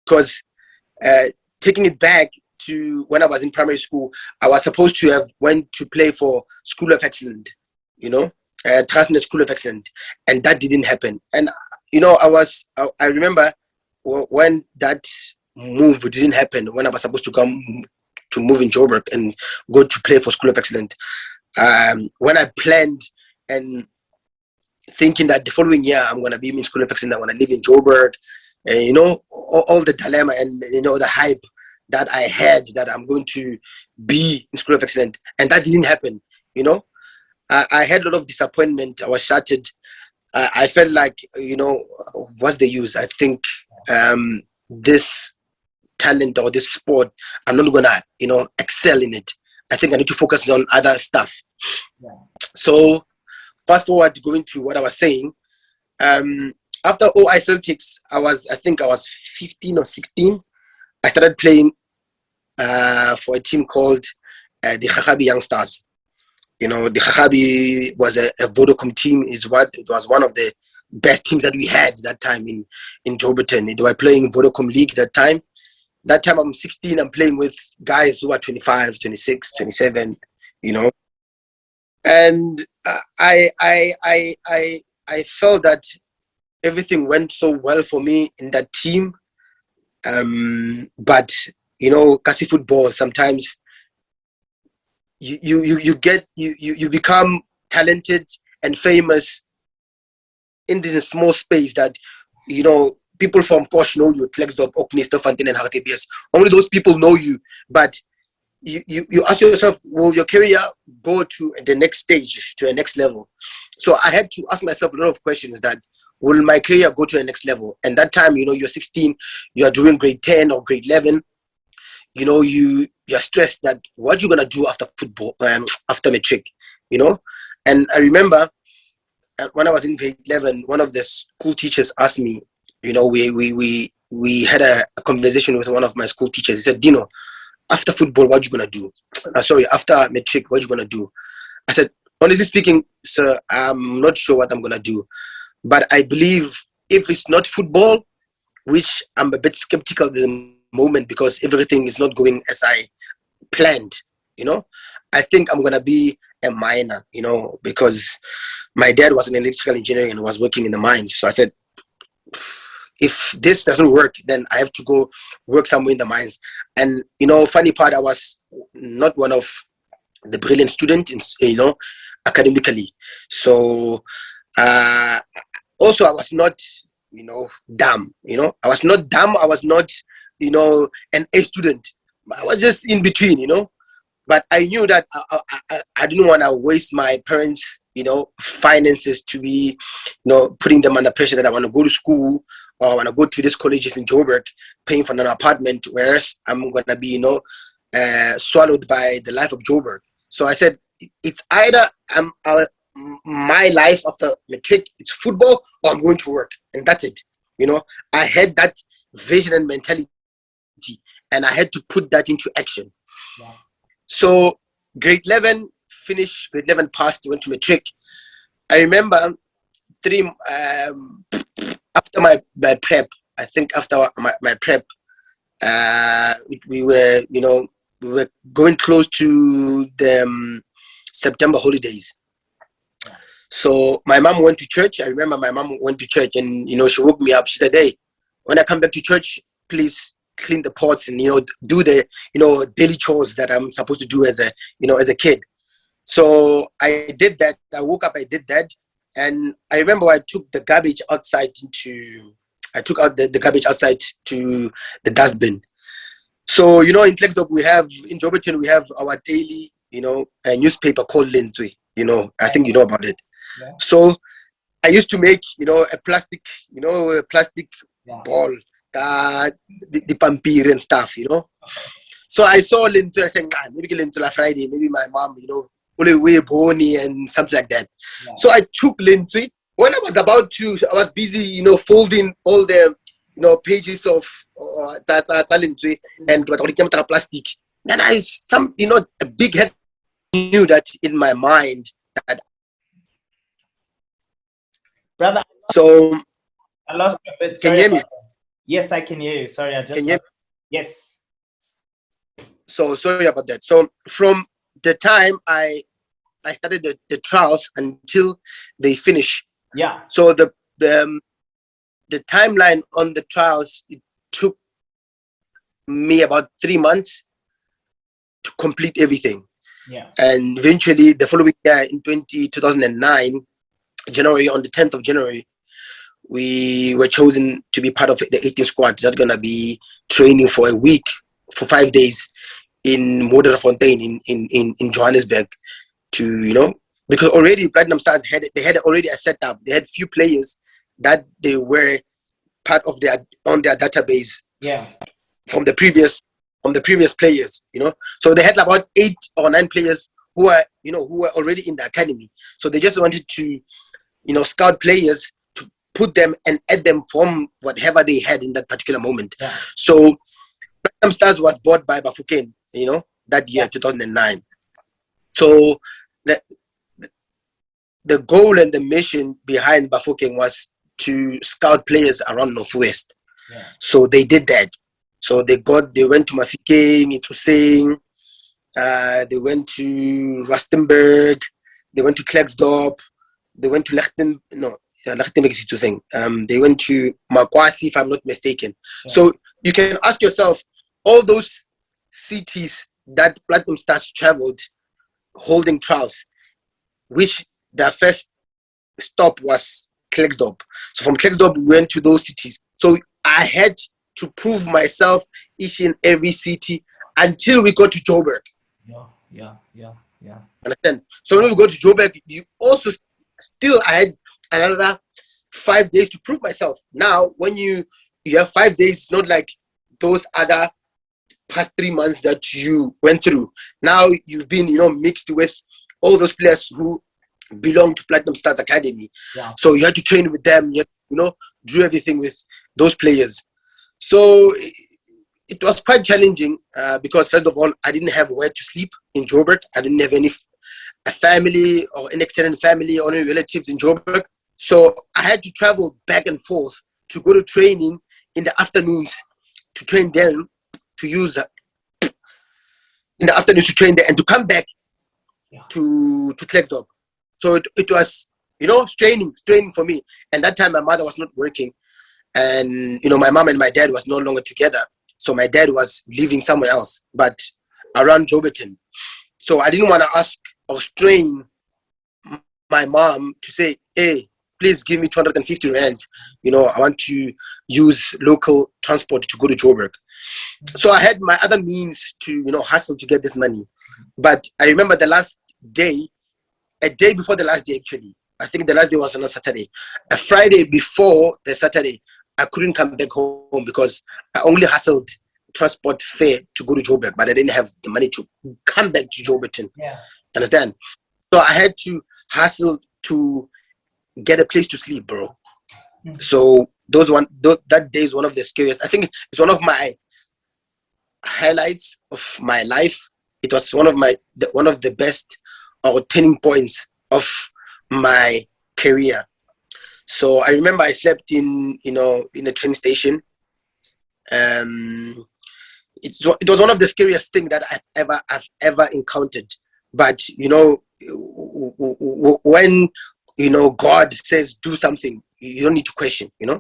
because taking it back to when I was in primary school, I was supposed to have went to play for School of Excellence, Transnet School of Excellence, and that didn't happen. And I remember when that move didn't happen, when I was supposed to come to move in Joburg and go to play for School of Excellence. When I planned and thinking that the following year I'm gonna be in School of Excellence, I wanna live in Joburg, and all the dilemma and the hype that I had that I'm going to be in School of Excellence, and that didn't happen. I had a lot of disappointment. I was shattered. I felt like, what's the use? I think this talent or this sport, I'm not gonna, excel in it. I think I need to focus on other stuff. Yeah. So fast forward going to what I was saying. After OI Celtics, I think I was 15 or 16. I started playing for a team called the Khakhabi Youngstars. The Khakhabi was a Vodacom team. It was one of the best teams that we had that time in Joburg. They were playing Vodacom League that time. That time I'm 16, I'm playing with guys who are 25, 26, 27, And I felt that everything went so well for me in that team. But, Kasi football, sometimes you become talented and famous in this small space that, people from Kosh know you, Klerksdorp, Okni, Stofantine, and HTBS. Only those people know you. But you ask yourself, will your career go to the next stage, to the next level? So I had to ask myself a lot of questions that, will my career go to the next level? And that time, you're 16, you're doing grade 10 or grade 11. You're stressed that what you're going to do after football, after matric, And I remember when I was in grade 11, one of the school teachers asked me, we had a conversation with one of my school teachers. He said, Dino, after football, what you going to do? After matric, what you going to do? I said, honestly speaking, sir, I'm not sure what I'm going to do. But I believe if it's not football, which I'm a bit skeptical at the moment because everything is not going as I planned, I think I'm going to be a miner, because my dad was an electrical engineer and was working in the mines. So I said, if this doesn't work, then I have to go work somewhere in the mines. And, funny part, I was not one of the brilliant students, academically. So, also, I was not, dumb, I was not dumb. I was not, an A student. I was just in between, But I knew that I didn't want to waste my parents' finances to be, putting them under pressure that I want to go to school or I want to go to these colleges in Joburg, paying for an apartment, whereas I'm going to be, swallowed by the life of Joburg. So I said, it's either my life after matric, it's football, or I'm going to work. And that's it. I had that vision and mentality, and I had to put that into action. Yeah. So grade 11, finished, grade 11 passed, went to matric. I remember after my prep, I think after my prep, we were going close to the September holidays. So my mom went to church. I remember my mom went to church and, she woke me up. She said, hey, when I come back to church, please clean the pots and, do the, daily chores that I'm supposed to do as a kid. So I did that. I woke up, I did that. And I remember I took the garbage outside I took out the garbage outside to the dustbin. So, in Klerksdorp, in Joburg, we have our daily, a newspaper called Lenzwe. I think you know about it. Yeah. So I used to make, a plastic ball, the pampir and stuff, So I saw Lenzwe, I said, maybe Lenzwe Friday, maybe my mom, way bony and something like that. Yeah. So I took Lenzwe. When I was busy, folding all the, pages of Lenzwe and plastic. Then a big head knew that in my mind that. Brother, so I lost you a bit. Can you hear me? Yes, I can hear you. Sorry, I just... Can you hear me? Yes. So sorry about that. So from the time I started the trials until they finish. Yeah. So the timeline on the trials, it took me about 3 months to complete everything. Yeah. And eventually the following year in 2009, January, on the 10th of January, we were chosen to be part of the 18 squad that's gonna be training for a week, for 5 days in Moderfontein in Johannesburg, to, you know, because already Platinum Stars had already a setup. They had few players that they were part of their database. Yeah. From the previous players, you know. So they had about 8 or 9 players who were already in the academy. So they just wanted to, you know, scout players to put them and add them from whatever they had in that particular moment. Yeah. So Platinum Stars was bought by Bafokeng, you know, that year, 2009. So the goal and the mission behind Bafokeng was to scout players around Northwest. Yeah. So they did that. So they went to Mafikeng, Itusseng, they went to Rustenburg, they went to Klerksdorp, they went to Lichtenburg is Itusseng. They went to Makwasi, if I'm not mistaken. Yeah. So you can ask yourself, all those cities that Platinum Stars traveled holding trials, which their first stop was Klerksdorp. So from Klerksdorp, we went to those cities. So I had to prove myself each and every city until we got to Joburg. Yeah. Understand? So when we go to Joburg, you also I had another 5 days to prove myself. Now, when you have 5 days, it's not like those other past 3 months that you went through. Now you've been, you know, mixed with all those players who belong to Platinum Stars Academy. Yeah. So you had to train with them, you know, do everything with those players. So it was quite challenging because, first of all, I didn't have where to sleep in Joburg. I didn't have a family or an extended family or any relatives in Joburg. So I had to travel back and forth to go to training in the afternoons, to train them, to use in the afternoons to train there, and to come back to Klerksdorp. So it was, you know, straining for me. And that time my mother was not working. And, you know, my mom and my dad was no longer together. So my dad was living somewhere else, but around Joburton. So I didn't want to ask or strain my mom to say, hey, please give me 250 rands. You know, I want to use local transport to go to Joburg. So I had my other means to, you know, hustle to get this money. But I remember the last day, a day before the last day actually, I think the last day was on a Saturday. A Friday before the Saturday, I couldn't come back home because I only hustled transport fare to go to Joburg, but I didn't have the money to come back to Joburton. Yeah. Understand? So I had to hustle to get a place to sleep, bro. Mm-hmm. So that day is one of the scariest. I think it's one of my highlights of my life. It was one of the best or turning points of my career. So I remember I slept in a train station. It was one of the scariest things that I've ever encountered. But, you know, when, you know, God says do something, you don't need to question, you know.